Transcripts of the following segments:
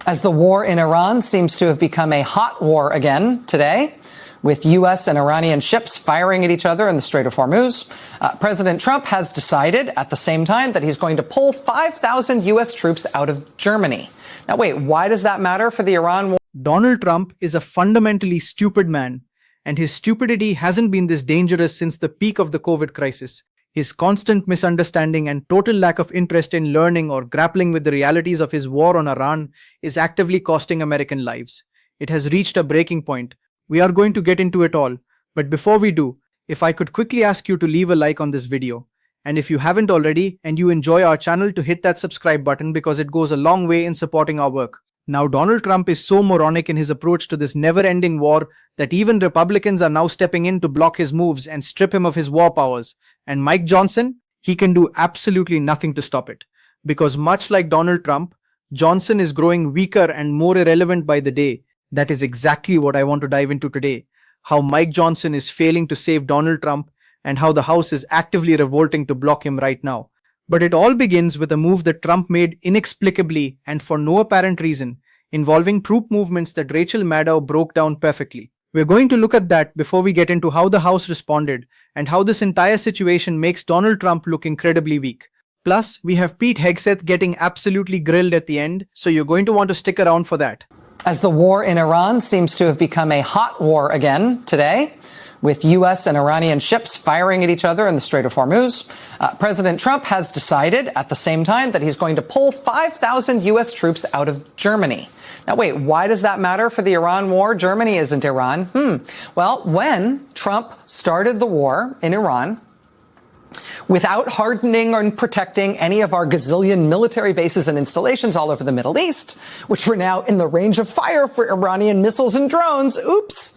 As the war in Iran seems to have become a hot war again today, with U.S. and Iranian ships firing at each other in the Strait of Hormuz, President Trump has decided at the same time that he's going to pull 5,000 U.S. troops out of Germany. Now, wait, why does that matter for the Iran war? Donald Trump is a fundamentally stupid man, and his stupidity hasn't been this dangerous since the peak of the COVID crisis. His constant misunderstanding and total lack of interest in learning or grappling with the realities of his war on Iran is actively costing American lives. It has reached a breaking point. We are going to get into it all, but before we do, if I could quickly ask you to leave a like on this video, and if you haven't already and you enjoy our channel, to hit that subscribe button because it goes a long way in supporting our work. Now, Donald Trump is so moronic in his approach to this never-ending war that even Republicans are now stepping in to block his moves and strip him of his war powers. And Mike Johnson, he can do absolutely nothing to stop it. Because much like Donald Trump, Johnson is growing weaker and more irrelevant by the day. That is exactly what I want to dive into today. How Mike Johnson is failing to save Donald Trump and how the House is actively revolting to block him right now. But it all begins with a move that Trump made inexplicably and for no apparent reason, involving troop movements that Rachel Maddow broke down perfectly. We're going to look at that before we get into how the House responded and how this entire situation makes Donald Trump look incredibly weak. Plus, we have Pete Hegseth getting absolutely grilled at the end, so you're going to want to stick around for that. As the war in Iran seems to have become a hot war again today, with U.S. and Iranian ships firing at each other in the Strait of Hormuz, President Trump has decided at the same time that he's going to pull 5,000 U.S. troops out of Germany. Now, wait, why does that matter for the Iran war? Germany isn't Iran. Well, when Trump started the war in Iran, without hardening or protecting any of our gazillion military bases and installations all over the Middle East, which were now in the range of fire for Iranian missiles and drones, oops.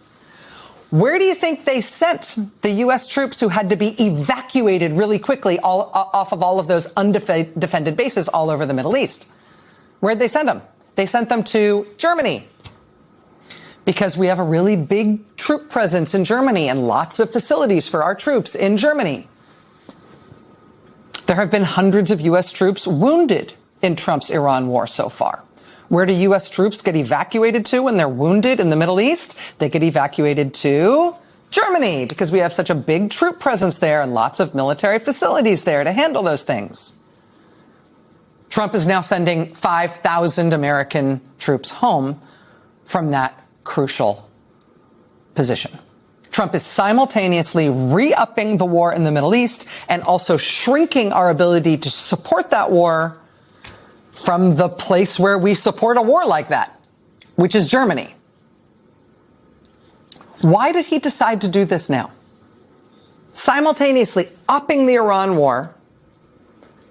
Where do you think they sent the U.S. troops who had to be evacuated really quickly off of all of those undefended bases all over the Middle East? Where'd they send them? They sent them to Germany because we have a really big troop presence in Germany and lots of facilities for our troops in Germany. There have been hundreds of U.S. troops wounded in Trump's Iran war so far. Where do U.S. troops get evacuated to when they're wounded in the Middle East? They get evacuated to Germany because we have such a big troop presence there and lots of military facilities there to handle those things. Trump is now sending 5,000 American troops home from that crucial position. Trump is simultaneously re-upping the war in the Middle East and also shrinking our ability to support that war from the place where we support a war like that, which is Germany. Why did he decide to do this now? Simultaneously upping the Iran war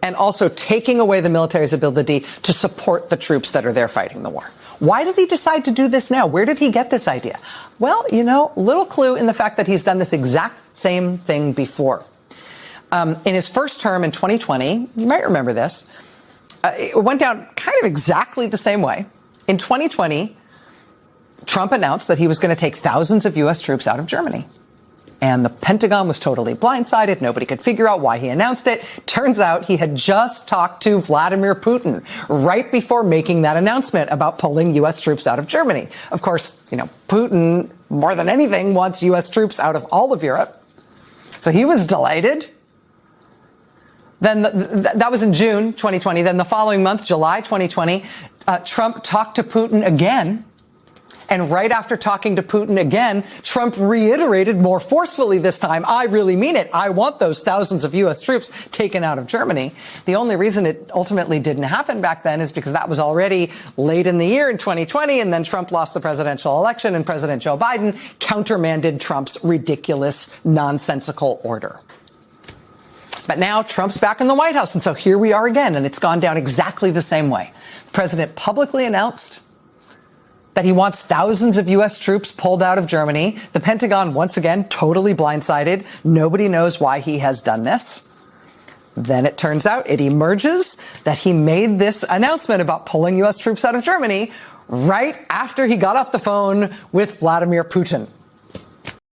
and also taking away the military's ability to support the troops that are there fighting the war. Why did he decide to do this now? Where did he get this idea? Well, little clue in the fact that he's done this exact same thing before. In his first term in 2020, you might remember this, it went down kind of exactly the same way. In 2020, Trump announced that he was going to take thousands of U.S. troops out of Germany. And the Pentagon was totally blindsided. Nobody could figure out why he announced it. Turns out he had just talked to Vladimir Putin right before making that announcement about pulling U.S. troops out of Germany. Of course, Putin, more than anything, wants U.S. troops out of all of Europe. So he was delighted. Then that was in June 2020. Then the following month, July 2020, Trump talked to Putin again. And right after talking to Putin again, Trump reiterated more forcefully this time, I really mean it. I want those thousands of U.S. troops taken out of Germany. The only reason it ultimately didn't happen back then is because that was already late in the year in 2020, and then Trump lost the presidential election, and President Joe Biden countermanded Trump's ridiculous, nonsensical order. But now Trump's back in the White House, and so here we are again, and it's gone down exactly the same way. The president publicly announced that he wants thousands of U.S. troops pulled out of Germany. The Pentagon, once again, totally blindsided. Nobody knows why he has done this. Then it turns out, it emerges that he made this announcement about pulling U.S. troops out of Germany right after he got off the phone with Vladimir Putin.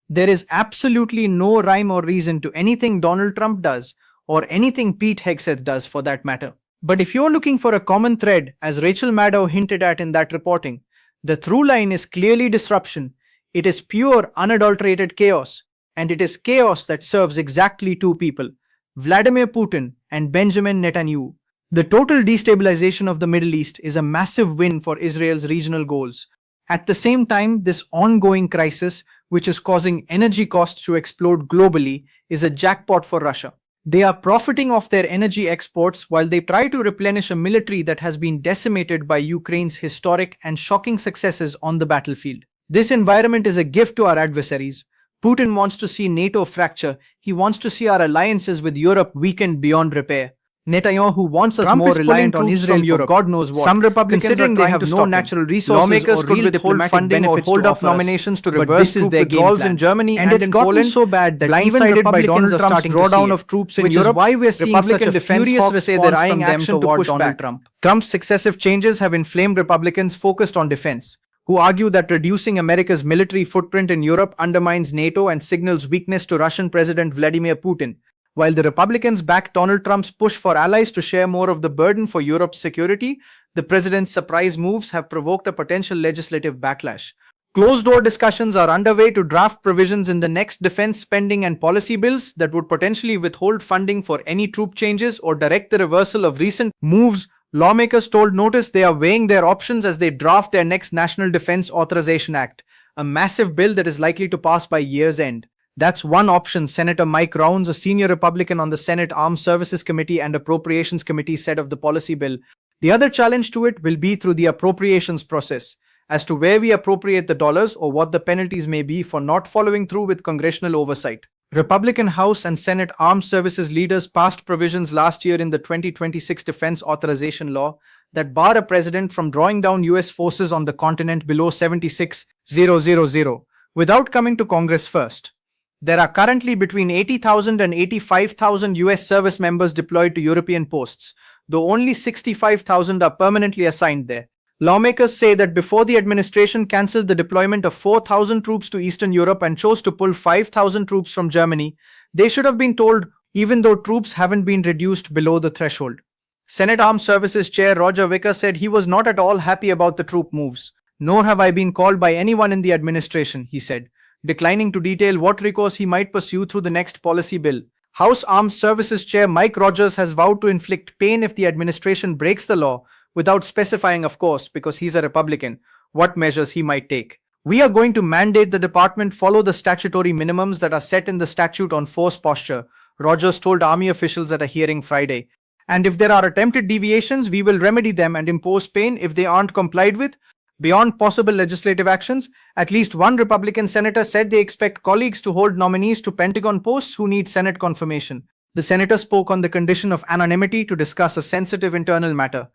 There is absolutely no rhyme or reason to anything Donald Trump does, or anything Pete Hegseth does for that matter. But if you're looking for a common thread, as Rachel Maddow hinted at in that reporting, the through line is clearly disruption. It is pure, unadulterated chaos. And it is chaos that serves exactly two people, Vladimir Putin and Benjamin Netanyahu. The total destabilization of the Middle East is a massive win for Israel's regional goals. At the same time, this ongoing crisis, which is causing energy costs to explode globally, is a jackpot for Russia. They are profiting off their energy exports while they try to replenish a military that has been decimated by Ukraine's historic and shocking successes on the battlefield. This environment is a gift to our adversaries. Putin wants to see NATO fracture. He wants to see our alliances with Europe weakened beyond repair. Netanyahu wants us more reliant on Israel for God knows what. Some Republicans considering they have no natural resources lawmakers could withhold funding or hold off nominations to reverse troop withdrawals in Germany and in Poland so bad that blindsided by Donald Trump's drawdown of troops in Europe, which is why we're seeing such a furious response they're eyeing action to push back. Trump's successive changes have inflamed Republicans focused on defense, who argue that reducing America's military footprint in Europe undermines NATO and signals weakness to Russian President Vladimir Putin. While the Republicans back Donald Trump's push for allies to share more of the burden for Europe's security, the president's surprise moves have provoked a potential legislative backlash. Closed-door discussions are underway to draft provisions in the next defense spending and policy bills that would potentially withhold funding for any troop changes or direct the reversal of recent moves. Lawmakers told Notice they are weighing their options as they draft their next National Defense Authorization Act, a massive bill that is likely to pass by year's end. That's one option, Senator Mike Rounds, a senior Republican on the Senate Armed Services Committee and Appropriations Committee, said of the policy bill. The other challenge to it will be through the appropriations process, as to where we appropriate the dollars or what the penalties may be for not following through with congressional oversight. Republican House and Senate Armed Services leaders passed provisions last year in the 2026 Defense Authorization Law that bar a president from drawing down U.S. forces on the continent below 76,000 without coming to Congress first. There are currently between 80,000 and 85,000 US service members deployed to European posts, though only 65,000 are permanently assigned there. Lawmakers say that before the administration cancelled the deployment of 4,000 troops to Eastern Europe and chose to pull 5,000 troops from Germany, they should have been told, even though troops haven't been reduced below the threshold. Senate Armed Services Chair Roger Wicker said he was not at all happy about the troop moves. Nor have I been called by anyone in the administration, he said, declining to detail what recourse he might pursue through the next policy bill. House Armed Services Chair Mike Rogers has vowed to inflict pain if the administration breaks the law, without specifying, of course, because he's a Republican, what measures he might take. We are going to mandate the department follow the statutory minimums that are set in the statute on force posture, Rogers told Army officials at a hearing Friday. And if there are attempted deviations, we will remedy them and impose pain if they aren't complied with. Beyond possible legislative actions, at least one Republican senator said they expect colleagues to hold nominees to Pentagon posts who need Senate confirmation. The senator spoke on the condition of anonymity to discuss a sensitive internal matter.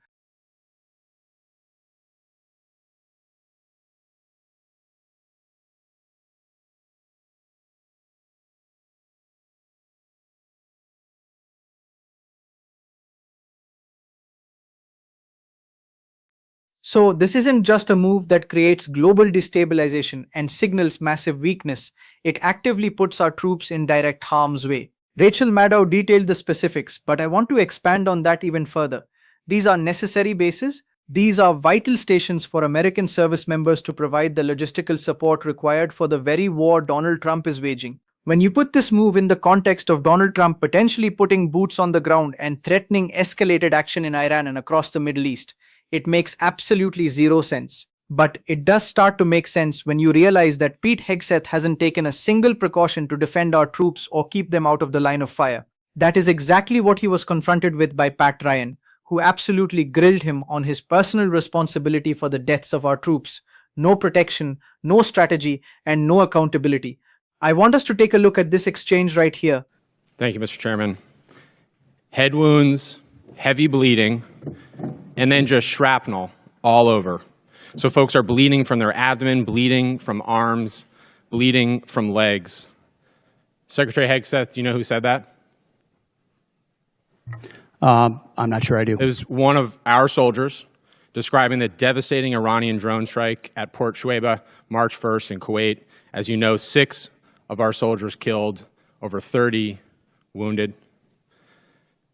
So this isn't just a move that creates global destabilization and signals massive weakness, it actively puts our troops in direct harm's way. Rachel Maddow detailed the specifics, but I want to expand on that even further. These are necessary bases. These are vital stations for American service members to provide the logistical support required for the very war Donald Trump is waging. When you put this move in the context of Donald Trump potentially putting boots on the ground and threatening escalated action in Iran and across the Middle East, it makes absolutely zero sense. But it does start to make sense when you realize that Pete Hegseth hasn't taken a single precaution to defend our troops or keep them out of the line of fire. That is exactly what he was confronted with by Pat Ryan, who absolutely grilled him on his personal responsibility for the deaths of our troops. No protection, no strategy, and no accountability. I want us to take a look at this exchange right here. Thank you, Mr. Chairman. Head wounds, heavy bleeding, and then just shrapnel all over. So folks are bleeding from their abdomen, bleeding from arms, bleeding from legs. Secretary Hegseth, do you know who said that? I'm not sure I do. It was one of our soldiers describing the devastating Iranian drone strike at Port Shuaibah, March 1st in Kuwait. As you know, 6 of our soldiers killed, over 30 wounded.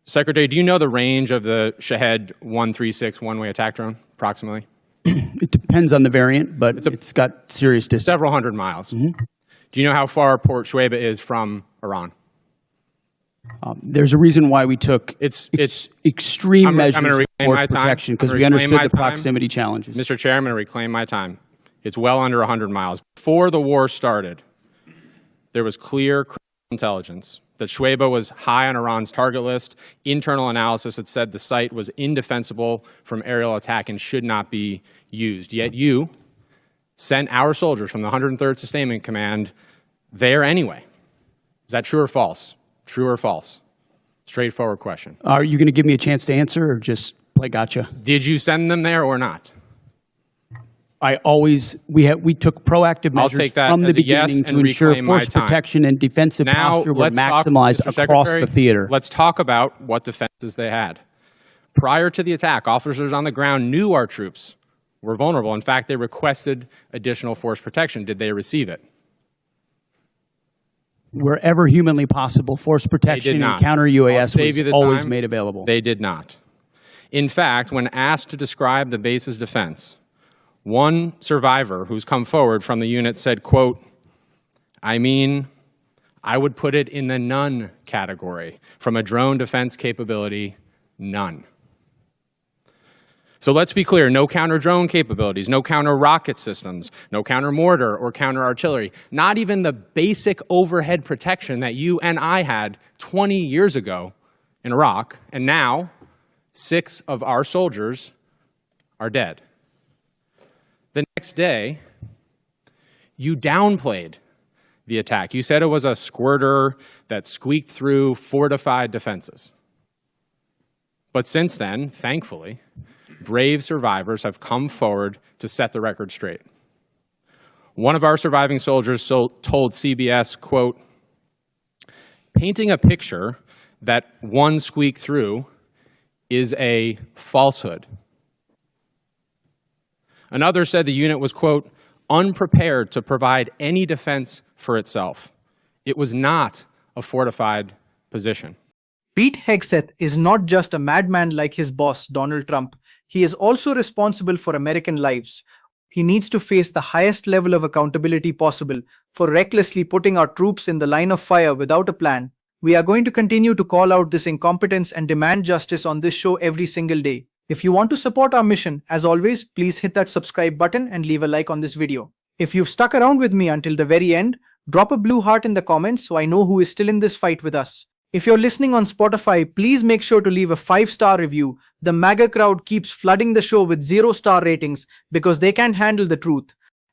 Secretary, do you know the range of the Shahed 136 one-way attack drone, approximately? It depends on the variant, but it's got serious distance. Several hundred miles. Do you know how far Port Shuaibah is from Iran? There's a reason why we took extreme measures of force protection, because we understood the proximity challenges. Mr. Chair, I'm going to reclaim my time. It's well under 100 miles. Before the war started, there was clear intelligence that Shuaibah was high on Iran's target list. Internal analysis had said the site was indefensible from aerial attack and should not be used. Yet you sent our soldiers from the 103rd Sustainment Command there anyway. Is that true or false? True or false? Straightforward question. Are you going to give me a chance to answer or just play gotcha? Did you send them there or not? We took proactive measures from the beginning to ensure force protection and defensive posture were maximized across the theater. Let's talk about what defenses they had. Prior to the attack, officers on the ground knew our troops were vulnerable. In fact, they requested additional force protection. Did they receive it? Wherever humanly possible, force protection and counter-UAS was always made available. They did not. In fact, when asked to describe the base's defense, one survivor who's come forward from the unit said, quote, I would put it in the none category. From a drone defense capability, none. So let's be clear, no counter-drone capabilities, no counter-rocket systems, no counter-mortar or counter-artillery, not even the basic overhead protection that you and I had 20 years ago in Iraq, and now 6 of our soldiers are dead. The next day, you downplayed the attack. You said it was a squirter that squeaked through fortified defenses. But since then, thankfully, brave survivors have come forward to set the record straight. One of our surviving soldiers told CBS, quote, painting a picture that one squeaked through is a falsehood. Another said the unit was, quote, unprepared to provide any defense for itself. It was not a fortified position. Pete Hegseth is not just a madman like his boss, Donald Trump. He is also responsible for American lives. He needs to face the highest level of accountability possible for recklessly putting our troops in the line of fire without a plan. We are going to continue to call out this incompetence and demand justice on this show every single day. If you want to support our mission, as always, please hit that subscribe button and leave a like on this video. If you've stuck around with me until the very end, drop a blue heart in the comments so I know who is still in this fight with us. If you're listening on Spotify, please make sure to leave a 5-star review. The MAGA crowd keeps flooding the show with 0-star ratings because they can't handle the truth.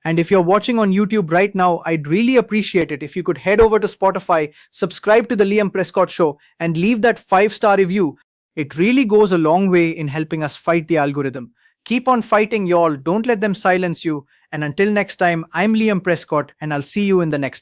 And if you're watching on YouTube right now, I'd really appreciate it if you could head over to Spotify, subscribe to the Liam Prescott Show, and leave that 5-star review. It really goes a long way in helping us fight the algorithm. Keep on fighting, y'all. Don't let them silence you. And until next time, I'm Liam Prescott, and I'll see you in the next one.